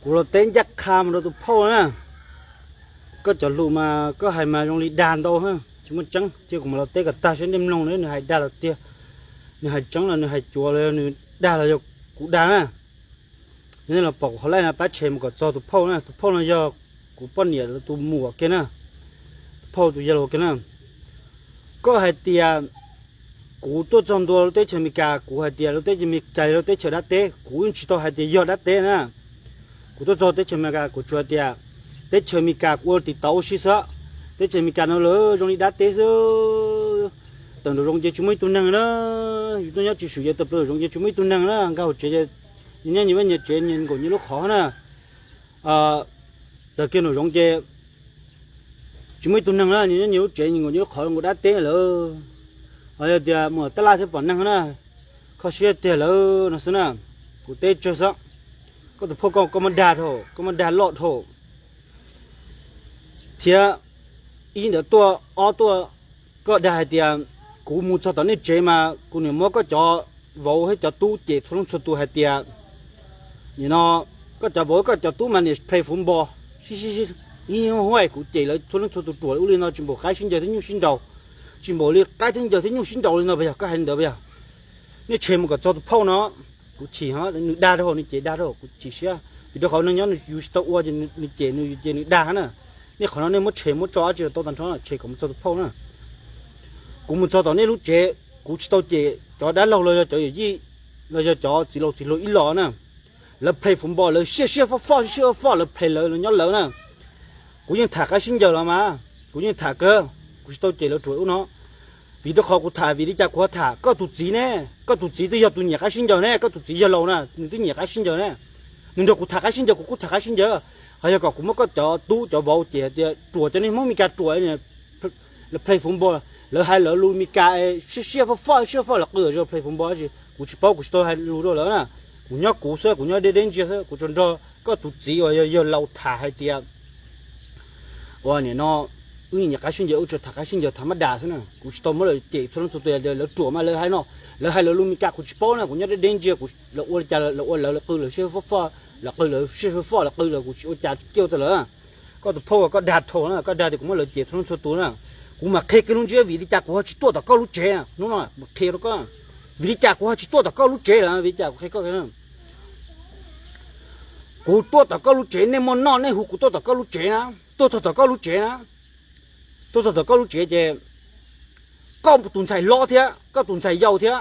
กูเราเต้นยักษ์คามเราตัวพ่อนะก็จะรู้มาก็ให้มาโรงเรียนด่านโตฮะชิมันจังเจ้าของเราเต้กับตาฉันเต็มลงเลยเนี่ยให้ด่าเราเตี้ยเนี่ยให้จังเลยเนี่ยให้จัวเลยเนี่ยด่าเราจะกูด่านะนี่เราบอกเขาไล่นะป้าเชมก็จอตัวพ่อนะตัวพ่อเราจะกูป้อนเนี่ยตัวหมูกันนะพ่อตัวเยอะกันนะก็ให้เตี้ยกูตัวจอมตัวเราเต้เชมิกากูให้เตี้ยเราเต้จะมีใจเราเต้เฉดเต้กูยังชิโตให้เตี้ยยอดเต้นะกูตัวจอเต้เชมิกากูชัวเตี้ยเต้เชมิกากูติดต่อชิซะเต้เชมิกาเราเลยตรงนี้ดัดเต้ซะตอนเราลงเจชุ่มตัวนั่งนะอยู่ตรงนี้จิสุยตะเปลงเจชุ่มตัวนั่งนะเขาเจเนี่ยนี่ว่าเนี่ยเจเนี่ยกูนี่ลูกขอนะแต่เกี่ยวกับลงเจชุ่มตัวนั่งนะเนี่ยนี่เจนี่กูนี่ลูกขอกูดัดเต้เลยเดี๋ยวหมดตลาดที่ปนนั่งนะเขาเสียเต้เลยนะสินะกูเต้เจอซะก็ตัวพวกก็มันด่าโถก็มันด่าหลอดโถเทียอีเดี๋ยวตัวก็ได้เดียกูมูชตอนนี้เจมากูเนี่ยมันก็จะว่าให้จะตู้เจ็บทุกตัวให้เดียนี่เนาะก็จะบอกก็จะตู้มันเนี่ยเพลย์ฟุตบอลชินี่ห้วยกูเจ็บแล้วทุกตัวอุลินเอาจิมบอกใครชินเจอที่ยูชินเจ้าจิมบอกเรียกใครชินเจอที่ยูชินเจ้าเลยเนาะไปก็เห็นเดี๋ยวไปนี่เชมก็จะพ่อเนาะกูฉี่ฮะนึกด่าเท่านี่เจด่าเท่ากูฉี่เสียเดี๋ยวเขาเนี่ยยูสต์อ้วนจะนี่เจนี่ด่านะนี่ขนาดนี้มันเชมมันจ่อจะตัวตันท้องเชก็มันจะพ่อนะกูมันจ่อตอนนี้รู้เจกูชิโตเจจ่อได้เราเลยจ่อยี่เราจะจ่อจิโลอีหล่อนะแล้วเพลย์ฟุตบอลเลยเชี่ยฟ้าแล้วเพลย์เลยย้อนเลยนะกูยังถ่ายก็ชินเจอแล้วมากูยังถ่ายก็กูชิโตเจแล้วจ่อเนาะวิดีโอกูถ่ายวิดีโอจากกูถ่ายก็ตุจีเนี่ยก็ตุจีตัวยัดตัวเนี่ยก็ชินเจอเนี่ยก็ตุจียัดเรานะนี่ตัวเนี่ยก็ชินเจอเนี่ยนึกจะกูถ่ายก็ชินเจอกูถ่ายก็ชินเจอเฮ้ยก็กูมันก็จะตู้จะวอลเจจะตัวจะนี่มันมีการตัวเนี่ยแล้วเพลย์ฟุตบอลแล้วให้เรารู้มีการเชี่ยฟ้าแล้วก็จะเพลย์ฟุตบอลสิกูชิบอกกูชิโตให้รู้ด้วยแล้วนะกูเนี่ยกูเสือกูเนี่ยเด่นๆเจ้ากูจนรอก็ตุจีว่าอย่าเราถ่ายให้เดียว่าเนี่ยเนาะเนี่ยก็ชินเจอจะถ่ายก็ชินเจอธรรมดาซะนะกูชิโตมาเลยเจ็บทุกตัวแล้วตัวมาเลยให้เนาะแล้วให้เรารู้มีการกูชิบอกนะกูเนี่ยเด่นๆเจ้ากูแล้วอ้วนจะแล้วอ้วนแล้วก็เลยเชี่ยฟ้าแล้วก็เลยเชี่ยฟ้าแล้วก็เลยกูจะเกี่ยวตลอดก็ตัวพ่อก็ด่าโถนะก็ด่าแต่กูมาเลยเจ็บทุกตัวนะกูมาเคกันลงเจอวิธีจากกูชิตัวตะก็รู้เจนะนู้นน่ะมาเคแล้วก็วิธีจากกูชิตัวตะก็รู้เจนะวิธีจากกูเคก็กันกูตัวตะก็รู้เจเนี่ยมันนอนเนี่ยหูกูตัวตะก็รู้เจนะตัวตะก็รู้เจนะตัวตะก็รู้เจเจก็ตุนใส่ล้อเถอะก็ตุนใส่เยาเถอะ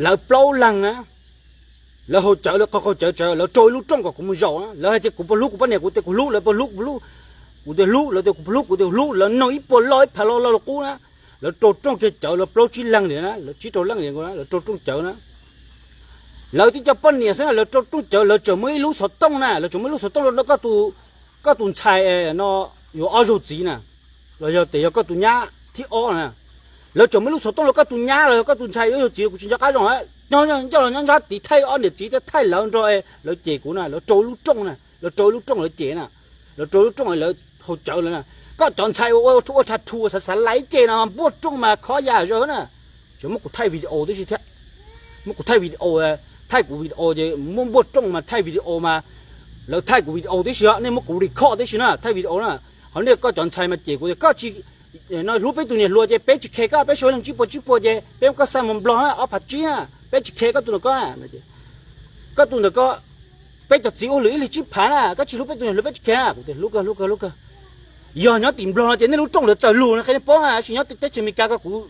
แล้วเปล่าหลังนะแล้วเขาเจอแล้วเขาเจอแล้วโจยลูกจ้องกับกูมันเยาะแล้วให้เจ้ากูปลุกกูปะเนี่ยกูเตะกูลุกแล้วปลุกกูเดี๋ยวลุกแล้วเดี๋ยวกูลุกกูเดี๋ยวลุกแล้วน้อยปวดลอยพาเรากูนะแล้วโจจ้องเจอแล้วเปล่าชี้หลังเนี่ยนะแล้วชี้โจหลังเนี่ยกูนะแล้วโจจ้องเจอนะแล้วที่จะปั้นเนี่ยซะแล้วโจจ้องเจอแล้วจะไม่รู้สดต้องนะแล้วจะไม่รู้สดต้องแล้วก็ตุนชายเนาะอยู่อ้อโจจีนะแล้วจะแต่ก็ตุนยาที่อ้อนะแล้วจะไม่รู้สดต้องแล้วก็ตุนยาแล้วก็ตุนชายอ้อโจจีกูจะก้าวตรงไหนnhân ra tí thay on để chỉ thay lớn rồi nó chế của này nó trôi lúc trong này nó trôi lúc trong nó chế nè nó trôi lúc trong nó hỗ trợ nữa nè có chọn thay ô thật thua sẽ lấy chế nào buốt trong mà khó giả rồi nè chỉ một cuộc thay video đấy chứ thế một cuộc thay video thay của video gì muốn buốt trong mà thay video màแล้วthay của video đấy chứ nên một cuộc record đấy chứ nè thay video nè họ nên có chọn thay mà chế của có chỉ nói lúc bây tụi này luôn chế bé chỉ khe cái bé số lượng chỉ bộ chế bé có sao mình lo ở phát triển bé chỉ khe cái tụi nó có tụi nó có bé chặt chịu lưỡi chip phá à có chỉ lúc bé tụi nó bé chỉ khe lúc cơ giờ nhớ tìm lo chế nên lúc trong là trời lùn cái này bó à chỉ nhớ tết chỉ mình cả cái cú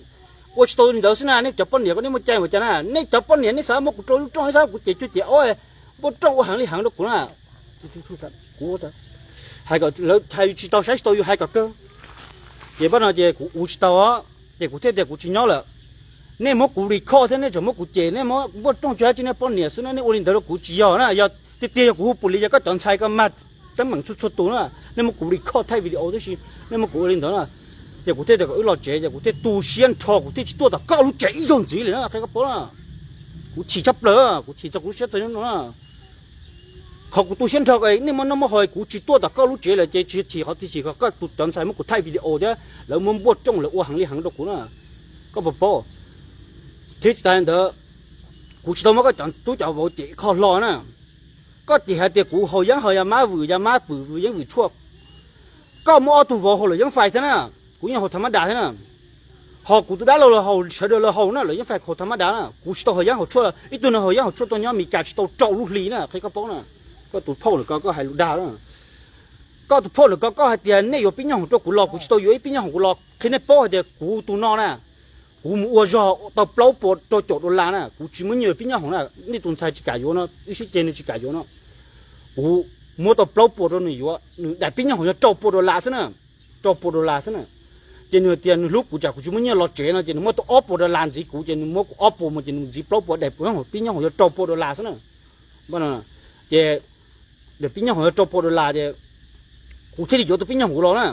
watch tôi đó xin à nên chụp bón nhẹ có nên một chai à nên chụp bón nhẹ nên sao một trôi lúc trong hay sao của chị chút chị ôi bố trong hàng đi hàng đó cũng là cú đó hai cái lỡ hai chỉ tao sai tôi hai cái cơ chị bắt đầu chị cú tao á chị cú thế chị cú chỉ nhớ là nên một cú record thế nên cho một cú chế nên một trong chỗ chỉ nên bón nhẹ xin nên ôn đó cú chỉ giờ nè giờ tiệt cú bù lì cái chọn sai cái mặt tấm bằng chút tủ nè nên một cú record thay video đó chứ nên một cú ôn đó là chị cú thế chị cú lo chế chị cú thế tu xuyên cho cú thế chỉ tua đó cao lúc chế dùng gì nữa cái bó là cú chỉ chấp lỡ cú chỉ cho cú xuyên tới nóเขากูตัวเช่นเท่าไอ้นี่มันน้ำมันหอยกูจีตัวแต่ก็รู้เจเลยเจจีเขาที่จีเขาก็ตุดจอนใส่มันกูถ่ายวิดีโอเด้อแล้วมันบวชจ้องเลยว่าหังลีหังดอกกูน่ะก็บอกพ่อที่ใจเด้อกูจะต้องมันก็จอนตู้จะเอาเจข้อรอน่ะ ก็ติหาเตกูเฮายังมาหวือยามาปือยังหวือชั่วก็มอตุวอเฮาเลยยังไฟซะนะกูยังเฮาธรรมดาซะนะเฮากูตุได้เราเฮาเฉดเราเฮานะเลยยังไฟเขาธรรมดานะกูสิโตเฮายังเฮาชั่วอีตัวนะเฮายังเฮาชั่วตัวนี้มีการสิโตเจ้าลูกลีนะใครก็ป้องนะก็ตุพ่อหรือก็ให้ลูกดานะก็ตุพ่อหรือก็ให้เตียนเนี่ยอยู่ปิ้งยังของตัวกูรอกูสิโตอยู่ไอ้ปิ้งยังของกูรอแค่ในป้อเดียวกูตัวนอนะกูมัวจอตบเปล่าปวดตัวจดตัวลานะกูจิมันอยู่ปิ้งยังของนะนี่ตุนชายจิกายอยู่นะอีสิเจนจิกายอยู่นะกูมัวตบเปล่าปวดตัวนี่อยู่อ่ะแต่ปิ้งยังของจะเจ้าปวดตัวลาซะนะเจ้าปวดตัวลาซะนะเจนเตียนลูกกูจากกูจิมันเนี่ยรอเจนะเจนมัวตัวอ้อปวดตัวลานสิกูเจนมัวอ้อปวดมันเจนจิเปล่าปวดแต่ปิ้งยังของจะเจ้าปวดตัวลาซะนะบ้านน่ะเจเดี๋ยวปิ้งยังของจะเจ้าปวดตัวลาเจกูที่อยู่ตัวปิ้งยังของเรานะ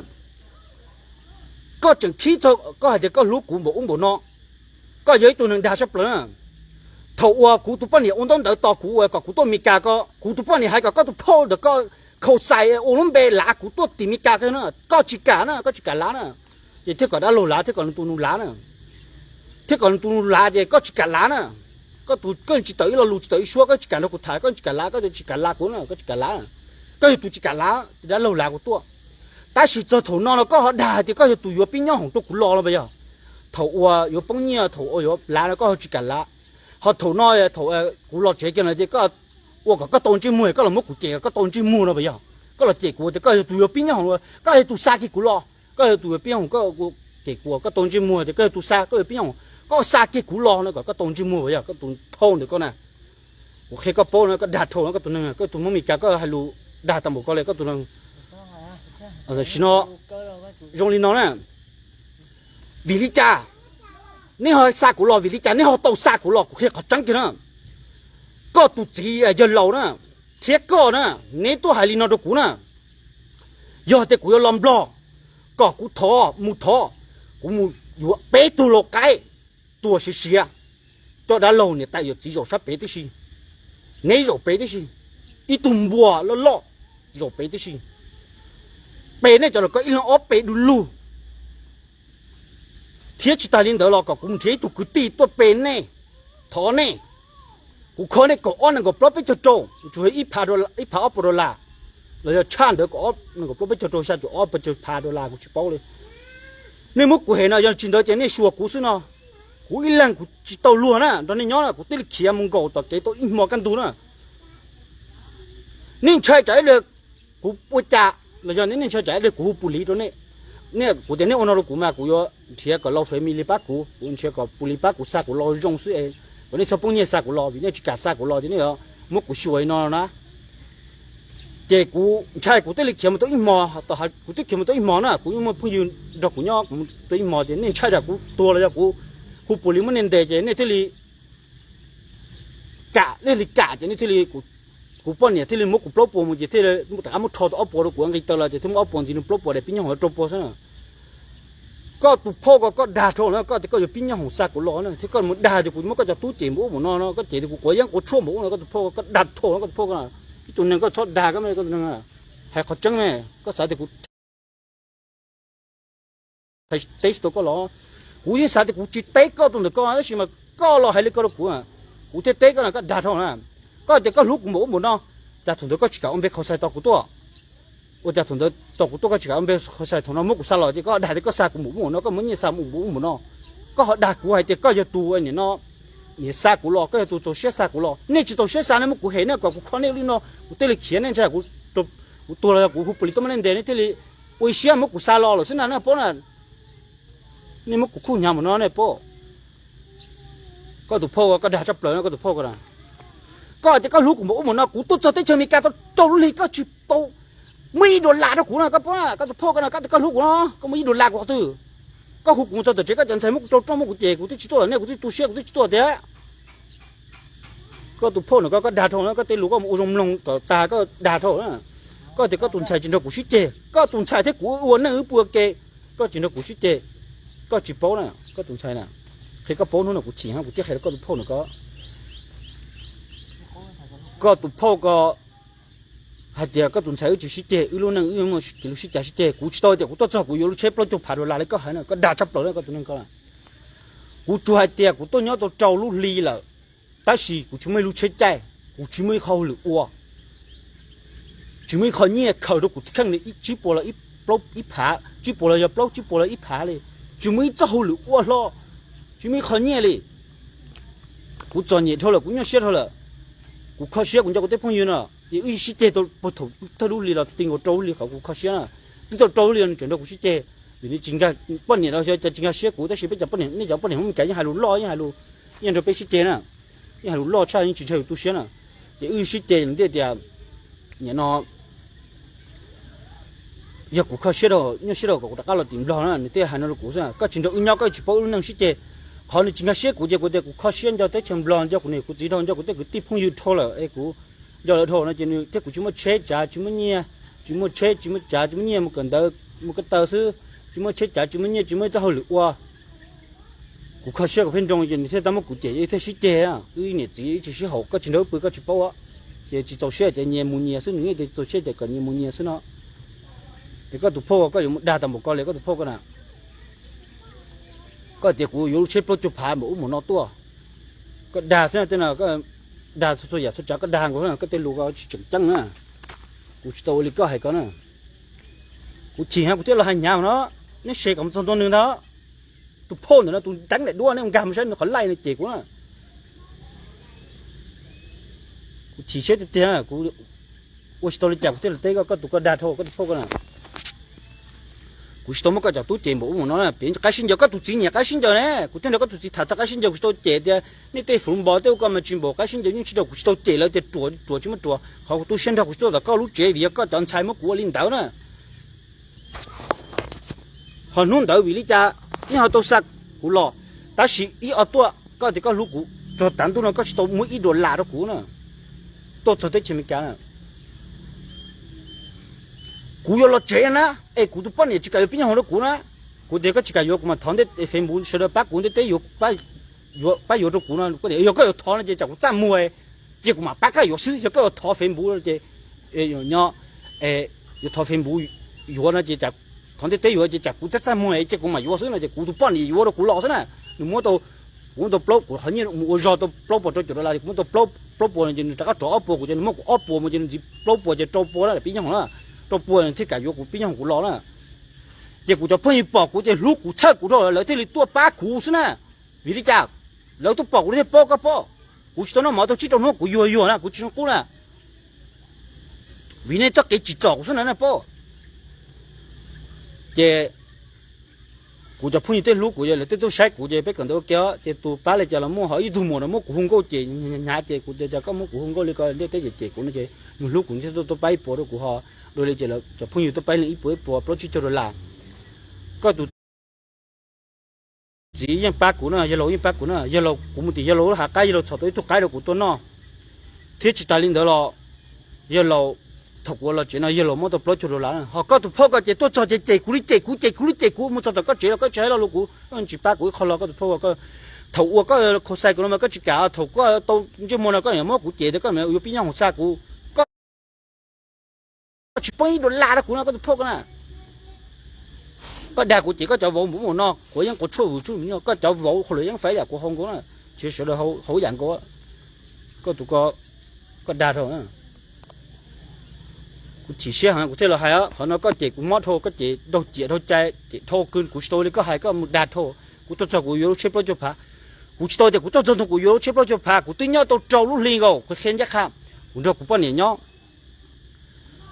ก็จังคิดก็ให้ก็ลูกกูบอกอุ้มบอกน้องก็ย้ายตัวหนึ่งดาชับเลยถอว่ากูตัวป้าเนี่ยองต้องเดินต่อกูก็กูตัวมีกาก็กูตัวป้าเนี่ยให้ก็ตัวพ่อเด็กก็เขาใส่องค์เบลากูตัวตีมีกากันนะก็จิกานะก็จิกาล้านะเดี๋ยวที่ก่อนได้โลล้าที่ก่อนตัวนู้ล้านะที่ก่อนตัวนู้ล้าเดี๋ยวก็จิกาล้านะก็ตัวก็จิตเตยเราลูจิตเตยชัวก็จิกาเรากูถ่ายก็จิกาล้าก็จะจิกาล้ากูนะก็จิกาล้าก็อยู่ตัวจิกาล้าได้โลล้ากูตัวแต่สิจะถอนแล้วก็ด่าเดี๋ยวก็อยู่ตัวอยู่ปิ้งย่างของตัวกูรอแล้วไปยังถอว่าอยู่ปังเนี่ยถออยู่ล้าแล้วก็จิกาล้าเขาถอน้อยถอกูรอเจ๊กันเลยเดี๋ยวก็ว่าก็ตรงจีมือก็เราไม่กูเจ๊ก็ตรงจีมือแล้วไปยังก็เราเจ๊กูเดี๋ยวก็อยู่ตัวอยู่ปิ้งย่างของก็อยู่ตัวซากิกูรอก็อยู่ตัวปิ้งย่างก็กูเจ๊กูก็ตรงจีมือเดี๋ยวก็ตัวซาก็อยู่ปิ้งย่างก็ซากิกูรอแล้วก็ตรงจีมือไปยังก็ตัวพ่อเดี๋ยวก็นะโอเคก็โป้แล้วก็ด่าโถแล้วก็ตัวนึงก็ตัวมันมีกาก็ให้รู้ด่าตำรวจก็เลยก็ตัวนึงสินะยงลีน้องน่ะวิลิจ่านี่เขาซากุลอวิลิจ่านี่เขาโตซากุลอกูเห็นเขาจังกันนะก็ตุจีจะเหล่านะเทียก็นะนี่ตัวหายลีน้องตัวกูนะยอดแต่กูยอมล้อมบล็อกก็กูท้อมูท้อกูมูอยู่เป๊ะตัวโลกไกตัวเสียจอดด้านลงเนี่ยแต่อยู่จีโร่ชับเป๊ะที่สินี่โร่เป๊ะที่สิอีตุ่มบัวแล้วล่อโร่เป๊ะที่สิเป๊ะเนี่ยจะเราก็อีหลงอ้อเป๊ะดูลูเทียชิตาลินเดอร์เราก็กูเทียตุกตีตัวเป๊ะเนี่ยถอนเนี่ยกูขอเนี่ยก็อ้อนก็ปลอบไปจะโจช่วยอีพาดอลอีพาอัปดอลลาเราจะชาเด็กก็อ้อนก็ปลอบไปจะโจชาจะอ้อนไปจะพาดอลลากูชิเป้าเลยนี่มุกกูเห็นนะยังจินเดอร์เจนี่ชัวกูสินะกูอีหลังกูจิตเอาล้วนนะตอนนี้ย้อนนะกูตีเขียมึงก็ต่อเกตัวอีหมอกันดูนะนี่ใช่ใจเลยกูปวดจ่าเราจะนี่ใช่ใจเลยกูปุลีตัวนี้เนี่ยกูเดี๋ยวนี้อนอร์กูมากูยอเทียกับเราเฟมิลีปักกูเทียกับปุลีปักกูสักกูรอจงสุเองวันนี้ชอบปุ่นเนี่ยสักกูรอวันนี้จิกาสักกูรอที่นี่เหรอมุกกูช่วยนอนนะเจ้กูใช่กูตีเขียมันตัวอีหมอต่อหากูตีเขียมันตัวอีหมอนะกูยังมาพูดยืนดอกกูย่อกูตัวอีหมอเดี๋ยวนี้ใช่จากกูตัวเลยจากกูปุลีมันเน้นเดจเนี่ยที่ลีกะเรื่องลีกะเดี๋ยวนี้ที่ลีกูป้อนเนี่ยที่ลีมุกกูปลอบปวดมันจะที่ลีมุกแต่อามุทอตัวปวดกูอังกฤษตลอดจะที่มุกปวดจริงปลอบปวดแต่ปิ้งหัวตัวปวดซะนะก็ตุพ่อก็ด่าโทษแล้วก็ที่ก็จะปิ้งยังหัวซักกูรอนะที่ก็มันด่าจะกูมันก็จะตู้เจ็บหมูนอนก็เจ็บกูก็ยังกูชั่วหมูแล้วก็ตุพ่อก็ด่าโทษแล้วก็ตุพ่อก็ตัวนึงก็ชอบด่าก็ไม่ก็ตัวนึงอ่ะให้เขาจังแม่ก็สาธิตกูให้เตะตัวก็รอกูยังสาธิตกูจิตเตะก็ตัวนึงก็แล้วสิมาก็รอให้เล็กก็รอกูอ่ะกูเตะก็นะก็ด่าโทษนะก็เด็กก็ลุกหมูนอนแต่ตัวนึงก็จิกเอาไปเขาใส่ตัวกูตัว我家同的到古多个几个安排好晒同那木古沙老的个大的个沙古木那个木你沙木木喏，个好大古还得个要多呢喏，你沙古咯，个要多做些沙古咯，你知道些沙那木古黑那个古看那里喏，我对里看那才古都我多了古不里多么能得呢？这里我些木古沙老了，是那那不呢？你木古苦伢木喏那不，个都破个大只不了个都破个啦，个这个路古木木喏古都做得前面干到到里个去包。ไม่โดนลาดกูนะก็เพราะก็พ่อกันนะก็ลูกนะก็ไม่โดนลากูตื้อก็หูกูจะเจ๊ก็จันใส่มุกจ้องมุกเจ๊กูที่ชิตัวเนี่ยกูที่ตัวเชี่ยกูที่ชิตัวเด้ก็ตัวพ่อเนี่ยก็ด่าทอแล้วก็เตลูกก็อุดมลงต่อตาก็ด่าทอนะก็เด็กก็ตุนชายจินดกูชิเจก็ตุนชายที่กูอ้วนนั่งปัวเกก็จินดกูชิเจก็จีโป้น่ะก็ตุนชายน่ะเคยก็โป้นู่นกูฉี่ฮะกูเจ๊ใครก็ตัวพ่อเนี่ยก็ตัวพ่อก็还得个东西有就是的，有路能有么给路是就是的，古知道的，古多早古有路车不就爬到哪里个还呢？个大车不那个都能个，古做还得古多鸟都找路离了，但是古就没路车在，古就没好路哇， chỉ mới khỏi nhẹ khẩu đó của khăn này chỉ bỏ là ít bốc ít phá chỉ bỏ là bốc chỉ bỏ là ít phá này chỉ mới cho hậu lửa quá lo chỉ mới khỏi nhẹ này của chọn nhẹ thôi là cũng nhớ xét thôi là của khó xét cũng cho của tiếp phong yêu nè thì ý sĩ tê tôi bắt thủ tôi đủ là tình của trâu li khẩu của khó xét nè tôi trâu li chuyển到của sĩ tê vì chính cái bất niệm đó cho chính cái xét của tôi sẽ biết cho bất niệm nên cho bất niệm không cái như hai lũ lo như hai lũ nhưng rồi bị sĩ tê nè như hai lũ lo cha như chỉ chơi tu xét nè thì ý sĩ tê những cái nhà nó giờ cũng khó xét đâu nhưng xét đâu cũng đã có là tìm lo nè thì hai nó cũng sao có chính đâu nhau có chỉ bảo năng sĩ tê họ nên chính cái xét của tôi cũng khó xét cho tới chừng lo cho của này cũng chỉ đâu cho của tôi cái tiếp phong yêu thôi là ấy cũng giờ là thôi nó chỉ như thế của chúng mới chết trả chúng mới nhia chúng mới chết chúng mới trả chúng mới nhia một cái tờ sư chúng mới chết trả chúng mới nhia chúng mới cho họ lựa qua của khó xét của bên trong thì thế ta mới cụ thể thế sĩ tê à cái này chỉ sĩ hậu có chính đâu bữa có chỉ bảo á thì chỉ cho xét thì nhia muốn nhia sư nữa thì cho xét thì cần nhia muốn nhia sư nó thì có tụ phô có dùng đa tầm một con này có tụ phô cái nào có thì của yêu chết bao nhiêu phá một nó to có đa thế nào có đa số giờ số chả có đa của nó cái tên lúa có chừng chăng á của tôi thì có hay có nè của chỉ hai của tôi là hai nhà nó xe cầm trong con đường đó tụi phô nữa nó tụi đánh lại đua nó không cầm nó khỏi lay nó chỉ của nó chỉ chết thì thế của tôi thì chả của tôi là thế có tụi có đa thôi có tụi phô cái nào của tôi mới có chả tụi tiền bộ nó là biến cái sinh giờ có tụi chính nhà cái sinh giờ này của tôi có tụi thật cái sinh giờ của tôi chế thìนี่เตฝุ่นบ่อเต้าก็มาจิ้มบ่อก็สิ่งเดียวนี่ชิดกูชิดเจแล้วแต่ตัวชิมตัวเขาตัวเส้นทางกูชิดก็รู้เจวิก็ตอนใช้มากูลิ้นดาวนะเขานุ่นดาววิลิจ่านี่เขาตัวสักกูรอแต่สิอีเอาตัวก็ที่ก็รู้กูจอดตันตัวนั้นก็ชิดมืออีโดนลาดกูนะตัวจอดได้ชิมกันนะกูยอมเจนะเอ้กูตัวปั้นเนี่ยจิกายเป็นอย่างนั้นกูนะกูเด็กก็จิกายกูมาทอนได้เฟซบุ๊กเชื่อปักกูได้เตยอยู่ไป把有的股呢，个有个有掏那些叫占木哎，结果嘛，八个有时有个掏分布那些，有鸟有掏分布有那些叫，看的得有些叫股在占木哎，结果嘛有时那些股都帮你有的股老是呢，你摸到我都包股很nhiều我绕到包包到就来，我都包包那些这个找包股就你摸股包嘛就你包包就找包了，变样了，找包人ที่感觉股变样股老了，结果就碰一包股就入股拆股了，来这里多把股是呢，为了讲。แล้วตัวปอกกูได้ปอกก็ปอกกูชิโตน้องหมอตัวชิโตน้องกูยัวนะกูชิโตกูนะวินัยจักเกจิจ่อกูสนั่นนะปอกเจกูจะพูดยี่เต้ลูกกูจะเลยเต้ตัวใช้กูจะไปกันตัวเกี่ยวเจตัวป้าเลยจะละมั่วเขาอีดูหมดละมั่วกูหงก็เจหาเจกูจะก็มั่วกูหงก็เลยก็เต้เจกูนี่เจมึงลูกกูจะตัวไปปอดกูห่อโดยเลยจะละจะพูดอยู่ตัวไปเลยอีปอปอเพราะชิโตละก็ตัวchỉ những bác của nó, giờ lâu những bác của nó, giờ lâu cũng một tí giờ lâu hạ cái giờ lâu sau tới thuộc cái được của tôi nó, thế chỉ ta lên đó là giờ lâu thuộc của là chuyện là giờ lâu mới tập lối cho rồi là họ có tụi phô cái chuyện tôi cho chuyện cũ một cho cái chuyện là cái chuyện là lúc cũ, anh chỉ bác của họ là có tụi phô cái thuộc của cái khó sai của nó mà cái chuyện cả thuộc của tôi chỉ muốn là cái gì mà của chuyện đó cái mà yêu biết nhau sai của có chỉ bao nhiêu đô la đó của nó có tụi phô cái nào có đa của chỉ có cho vỗ mũi nó của những của chua nó có cho vỗ hồi những phải là của không có chỉ sợ là hậu dạng có tụi có đa thôi chỉ xe hàng của thế là hay á họ nó có chỉ của mót thôi có chỉ đâu chỉ thôi chạy chỉ thôi cơn của tôi có hay có một đa thôi của tôi cho của yếu xếp bao nhiêu phá của tôi thì của tôi cho của yếu xếp bao nhiêu phá của tôi nhớ tôi trâu lúc liền rồi của khen chắc ham của tôi của bao nhiêu nhớ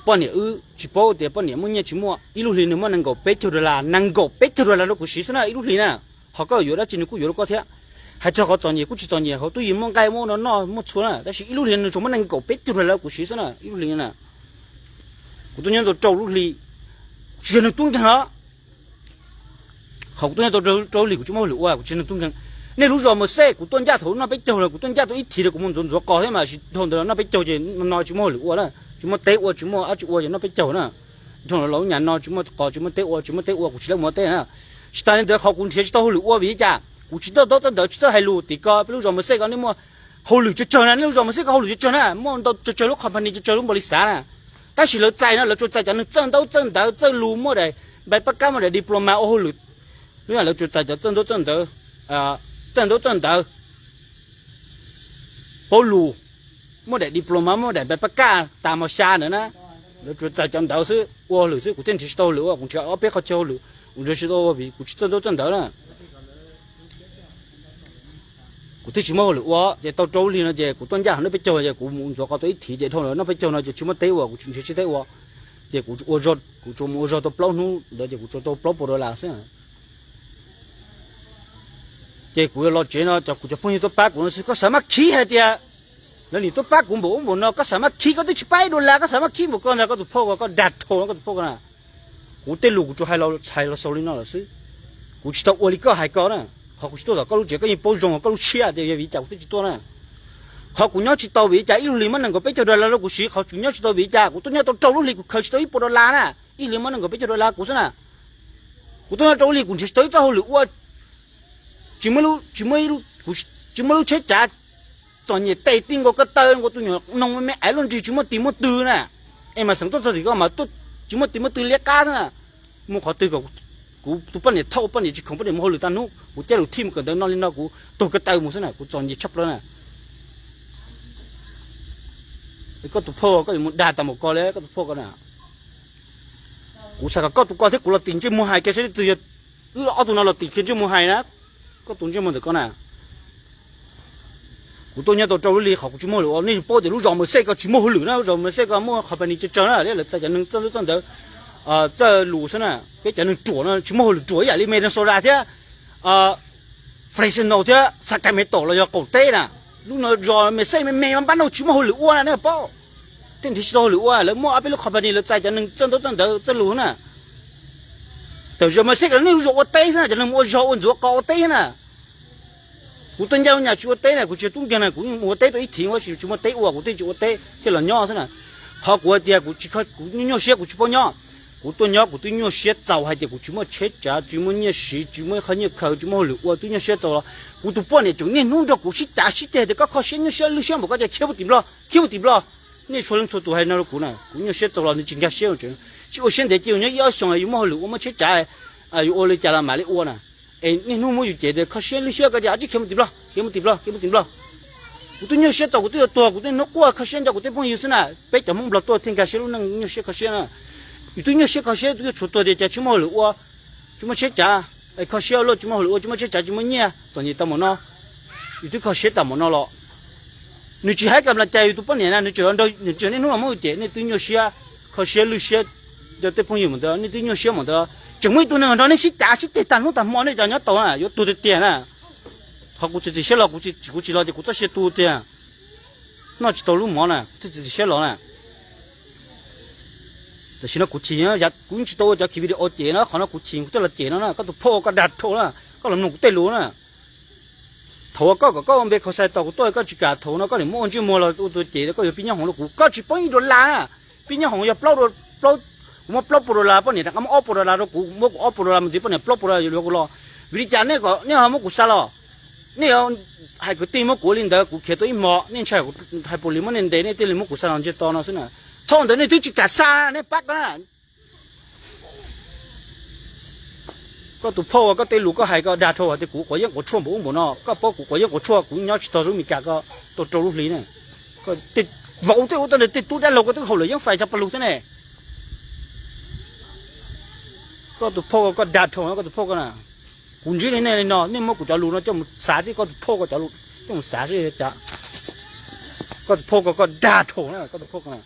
bao nhiêu chỉ bao thì bao nhiêu muốn nhớ chỉ mua ít lúc liền mà năng够背着啦năng够背着啦nó cũng xí xí ít lúc liền à họ có yếu đó chỉ nó cũng yếu có thế hay cho họ chọn gì cũng chỉ chọn gì họ tôi muốn cái mua nó mua chuột à但是ít lúc liền chúng nó năng够背着啦cũng xí xí ít lúc liền à của tôi nhớ tôi trâu lúc liền chỉ nó tung thằng đó họ tôi nhớ tôi trâu liền của chúng nó lụa à của chỉ nó tung thằng nên lúc rồi mà xe của tôi gia thủ nó背着là của tôi gia tôi ít thì của mình rồi có thế mà thằng đó nó背着gì nó nói chúng nó lụa đó chúng mà té chúng mà ăn chúng nó phải chầu nè thằng nó nhà nó chúng mà có chúng mà té của chỉ là một té ha ta nên được họ cũng thấy tao lụa vì cha cũng chỉ tao chỉ hay lụa thì có lúc rồi mà xe có nếu mà họ lụa cho nè lúc rồi mà xe có họ lụa cho nè mà tao cho lúc company cho lúc bồi sản nè ta chỉ là chạy nó là cho chạy cho nó chân đấu lụa mà đây bài bắt cá mà để diploma họ lụa lúc là cho chạy cho chân đấu chân đấu họ lụa mà để diploma mà để bài bắt cá ta mà xa nữa nè 了就在讲到是我了是古天气到了我讲我别靠交流我就是到我比古去到真到了古天气冇了我这到周里呢这古端家那边叫这古木做搞到一提这头了那边叫呢就全部对我古去去对我这古我说古做我说到不弄了这古做到不不了噻这古老姐呢就古就朋友都把古是个什么气还的แล้วนี่ตัวป้ากูบอกว่าเนาะก็สามารถขี่ก็ต้องไปดูแลก็สามารถขี่หมดก่อนนะก็ถูกพ่อก็ดัดโถก็ถูกพ่อกันนะกูเตลูกกูให้เราโซลินเอาสิกูชิตอวลิก็ให้ก่อนนะเขากูชิตอก็รู้เจ้าก็ยังป้องจงก็รู้เชี่ยเดี๋ยววิจารณ์กูติดตัวนะเขากูเนี่ยชิตอวิจารณ์อีลุลิมันนั่งก็ไปเจอแล้วกูสิเขากูเนี่ยชิตอวิจารณ์กูตัวเนี่ยต้องเจ้าลุลิกูเขาชิตออีปวดลานะอีลุลิมันนั่งก็ไปเจอแล้วกูสินะกูตัวเนี่ยเจ้าลุลิกูชิตออีเจ้าลุว่าจิไม่รู้กูจิไม่รู้เช็ดจ่าตอนนี้เตะติ้งก็เตือนก็ตัวเนี่ยน้องไม่ไอ้ลุนจีจิมตีมตื่นน่ะเอ็มมาสังตัวตัวสิก็มาตัวจิมตีมตื่นเลี้ยก้าซะน่ะมึงขอตื่นกูตัวปั้นเนี่ยเท่าปั้นเนี่ยจีของปั้นเนี่ยมึงหัวหรือตานุกูเจ้าหลุดทีมก็เดินนอนลิ้นนอกกูตัวก็เตือนมึงซะน่ะกูจอนยี่ชับแล้วน่ะก็ตัวพ่อก็มึงด่าตามก็เลยก็ตัวพ่อก็น่ะกูสักก็ตัวก็ที่กูเราติงจีมึงหายแกใช่ตัวเอาตัวนั้นเราติงจีมึงหายนะก็ตัวจีมึงเด็กก็น่ะกูตัวเนี่ยตัวเจ้าลีเขากูชิมอหรือว่านี่ป้อเดี๋ยวรู้จอมมือเสกก็ชิมอหรือนะจอมมือเสกก็มั่วขับไปนี่จะเจอนะเนี่ยเลยจะนึงจะเดี๋ยวจะรู้ซะนะก็จะนึงจั่วนะชิมอหรือจั่วอย่างนี้ไม่ได้โซดาเถอะเฟรชโนเถอะสักการไม่โตเราจะกดเต้น่ะลูกน้อยจอมมือเสกไม่มันบ้านเราชิมอหรืออ้วนเนี่ยป้อเต้นที่ชิโตหรืออ้วนแล้วมั่วเอาไปลูกขับไปนี่เลยจะนึงจะเดี๋ยวจะรู้นะแต่จอมมือเสกนี่รู้ว่าเต้ซะจะนึงมั่วจออ้วนจั่วกอเต้น่ะกูต้นยาวเนี่ยชัวเต้เนี่ยกูจะตุ้งกันนะกูมัวเต้ตัวอีทิ้งว่าชัวมัวเต้วัวกูเต้ชัวเต้ที่หล่อเนี่ยซะนะพอกูเดียกูจะเขากูเนี่ยเสียกูจะป้อนเนี่ยกูตัวเนี่ยกูตัวเนี่ยเสียเจ้าให้เดียกูจะมัวเช็ดจ้าจะมัวเนี่ยสีจะมัวเขาเนี่ยเขาจะมัวหรือว่าตัวเนี่ยเสียเจ้าละกูตัวป้อนเนี่ยจุเนี่ยนุ่ง着กูสิ打สิเดียเด็กก็เขาเสียเนี่ยเสียลูกเสียบอกว่าจะเขี้ยวติดละเขี้ยวติดละนี่ชวนชวนตัวให้นั่นกูนะกูเนี่ยเสียเจ้าละนี่จริงแค่เสียจริงที่我现在就เนี่ย要想有毛หรือ我们去จ่ายอยู่โอเลยจ่าละมาเลยอ้วนนะนี่นุ่มอยู่เจเด็กเขาเสียลูกเสียก็จะอาจจะเขี้ยวติดละเกี่ยวติดละกูตัวเนี่ยเสียตัวกูตัวนกว่าเขาเสียจากกูตัวพงอยู่สินะไปแต่มึงบล็อกตัวทิ้งกันเสียลูกนั่งเนี่ยเสียเขาเสียนะอยู่ตัวเนี่ยเสียเขาเสียตัวชุดตัวเดียวจะชิมอหรือว่าชิมอเสียจ่าไอ้เขาเสียแล้วชิมอหรือว่าชิมอเสียจ่าชิมอเนี่ยตอนนี้ตามมันเนาะอยู่ตัวเขาเสียตามมันเนาะละนี่จีให้กำลังใจอยู่ตัวปั้นเนี่ยนะนี่เจอนี่นุ่มมั่วเจนี่ตัวเนี่ยเสียเขาเสียลูกเสียจะตัวพงอยู่เหมือนเดิมนี่ตัวเนี่ยเสียเหมือนเดิมจังไม่ตัวนึงตอนนี้เสียจ่าเสียตันนู้นตันมอนี่จะเนี่ยตัวน่ะอยู่ตัวเตี้ยน่ะเขากูจะเสียแล้วกูจะรอจะกูจะเสียตัวเตี้ยน่าจะตัวรู้หมอน่ะจะเสียแล้วน่ะแต่สิ่งนั้นกูทิ้งอยากกูจะตัวจะคิดวิดีโอเจนะเขาน่ะกูทิ้งกูจะละเจนะก็ตัวพ่อก็ดัดโถนะก็ลำหนุ่มกูเตะรู้นะโถก็มันเป็นเขาใส่ตัวกูตัวก็จิกาโถนะก็เลยมั่วจิ้มมั่วเราตัวเจแล้วก็อยู่ปีนี้ของเรากูก็จิป้องอีโดนลาน่ะปีนี้ของอย่าเปล่ามาเปล่าปวดลาปะเนี่ยถ้ามันอ้อปวดลาเรากูมั่วกูอ้อปวดลามันจะปะเนี่ยเปล่าปวดลาอยู่แล้วกูรอวิจารณ์เนี่ยก็เนี่ยเขามั่วกูซาลอนี่เอาให้กูตีมั่วกูลินเดอกูเขียนตัวอีหมอนี่ใช่กูให้ปุริมันเดเนี่ยตีลิมั่วกูซาลอนเจตอนนั้นสินะท้องเดี๋ยวนี้ที่จิกาซาเนี่ยปักกันนะก็ตัวพ่อก็ตีลูกก็ให้ก็ด่าโทษแต่กูก็ยังกูชั่วบุ้งบุญเนาะก็เพราะกูก็ยังกูชั่วกูยังชิดตัวรู้มีกาก็ตัวโจลุลีเนี่ยก็ติดวาวตัวตัวเนี่ยติดตัวได้เราก็ต้องเขาเลยยังไฟจะปลุกซะเนี่ยก็ตัวพ่อก็ด่าโทษก็ตัวพ่อก็น่ะกูยืนเนี่ยเนาะนี่มั่วกูจะรู้เนาะจะมุสาที่ก็พ่อก็จะรู้จะมุสาที่จะก็พ่อก็ด่าโทษนะก็ตัวพ่อก็น่ะ